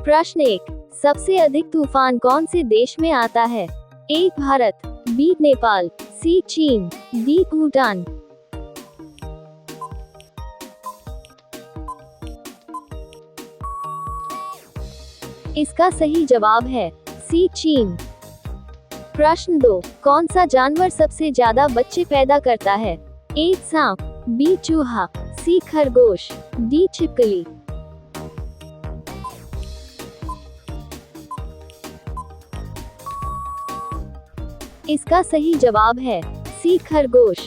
प्रश्न 1, सबसे अधिक तूफान कौन से देश में आता है? ए भारत, बी नेपाल, सी चीन, डी भूटान। इसका सही जवाब है सी चीन। प्रश्न 2, कौन सा जानवर सबसे ज्यादा बच्चे पैदा करता है? ए सांप, बी चूहा, सी खरगोश, डी छिपकली। इसका सही जवाब है सी खरगोश।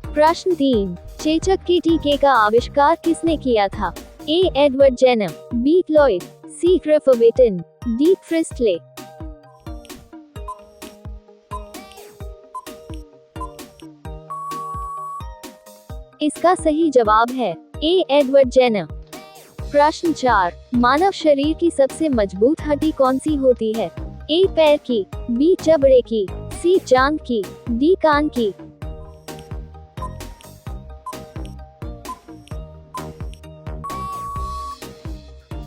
प्रश्न 3, चेचक के टीके का आविष्कार किसने किया था? ए एडवर्ड जेनर, बी लॉयड, सी क्रेफोविटन, डी फ्रिस्टले। इसका सही जवाब है ए एडवर्ड जेनर। प्रश्न 4, मानव शरीर की सबसे मजबूत हड्डी कौन सी होती है? ए पैर की, बी जबड़े की, सी जांघ की, डी कान की।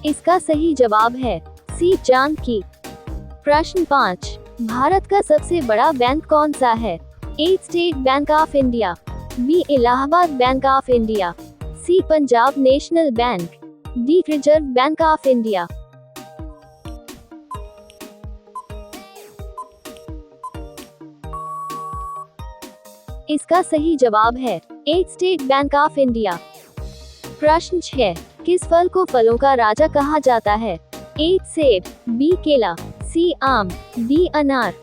इसका सही जवाब है सी जांघ की। प्रश्न 5, भारत का सबसे बड़ा बैंक कौन सा है? A State Bank of India, B Allahabad Bank of India, C Punjab National Bank, D Reserve Bank of India. इसका सही जवाब है A State Bank of India. प्रश्न 6, किस फल को फलों का राजा कहा जाता है? ए सेब, बी केला, सी आम, डी अनार।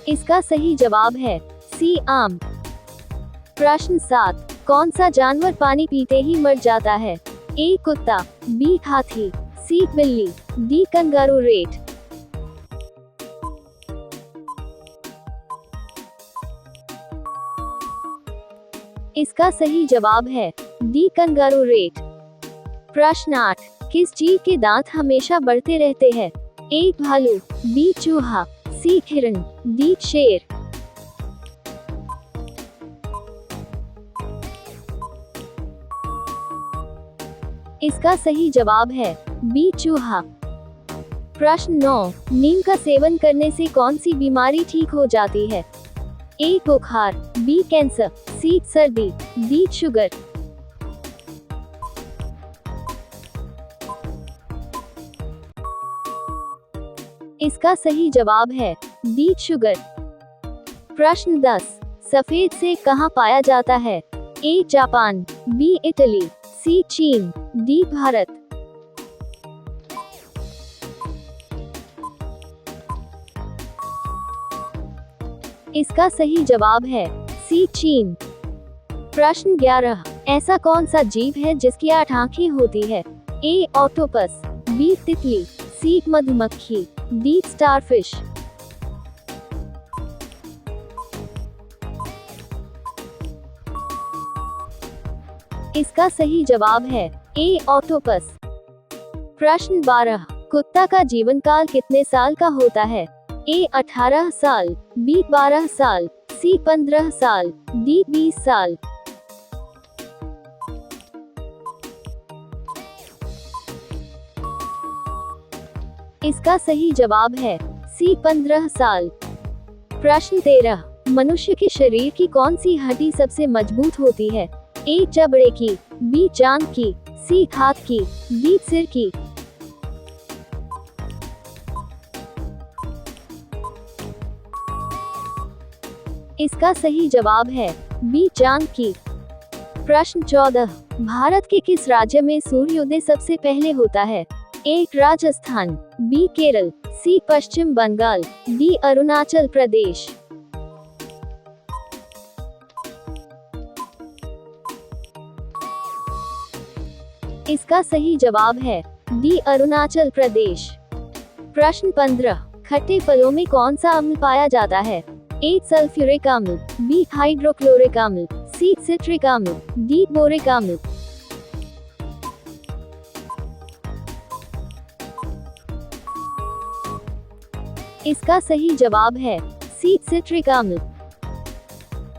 इसका सही जवाब है सी आम। प्रश्न 7, कौन सा जानवर पानी पीते ही मर जाता है? ए कुत्ता, बी हाथी, सी बिल्ली, डी कंगारू रेट। इसका सही जवाब है डी कंगारू रेट। प्रश्न 8, किस जीव के दांत हमेशा बढ़ते रहते हैं? ए भालू, बी चूहा, सी हिरण, डी शेर। इसका सही जवाब है बी चूहा। प्रश्न 9, नीम का सेवन करने से कौन सी बीमारी ठीक हो जाती है? ए बुखार, बी कैंसर, सी सर्दी, डी शुगर। इसका सही जवाब है डी शुगर। प्रश्न 10, सफेद सेब कहाँ पाया जाता है? ए जापान, बी इटली, सी चीन, डी भारत। इसका सही जवाब है सी चीन। प्रश्न 11, ऐसा कौन सा जीव है जिसकी 8 आंखें होती है? ए ऑक्टोपस, बी तितली, सी मधुमक्खी, डी स्टारफिश। इसका सही जवाब है ए ऑक्टोपस। प्रश्न 12, कुत्ता का जीवन काल कितने साल का होता है? ए 18 साल, बी 12 साल, सी 15 साल, डी 20 साल। इसका सही जवाब है सी 15 साल। प्रश्न 13, मनुष्य के शरीर की कौन सी हड्डी सबसे मजबूत होती है? ए जबड़े की, बी जांघ की, सी हाथ की, डी सिर की। इसका सही जवाब है बी जांघ की। प्रश्न 14, भारत के किस राज्य में सूर्योदय सबसे पहले होता है? ए राजस्थान, बी केरल, सी पश्चिम बंगाल, डी अरुणाचल प्रदेश। इसका सही जवाब है डी अरुणाचल प्रदेश। प्रश्न 15, खट्टे फलों में कौन सा अम्ल पाया जाता है? ए सल्फ्यूरिक अम्ल, बी हाइड्रोक्लोरिक अम्ल, सी सिट्रिक अम्ल, डी बोरिक अम्ल। इसका सही जवाब है सी सिट्रिक अम्ल।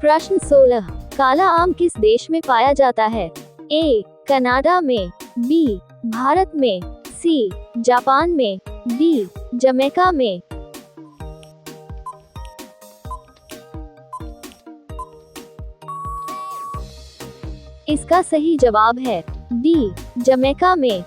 प्रश्न 16, काला आम किस देश में पाया जाता है? ए कनाडा में, बी भारत में, सी जापान में, डी जमैका में। इसका सही जवाब है डी जमैका में।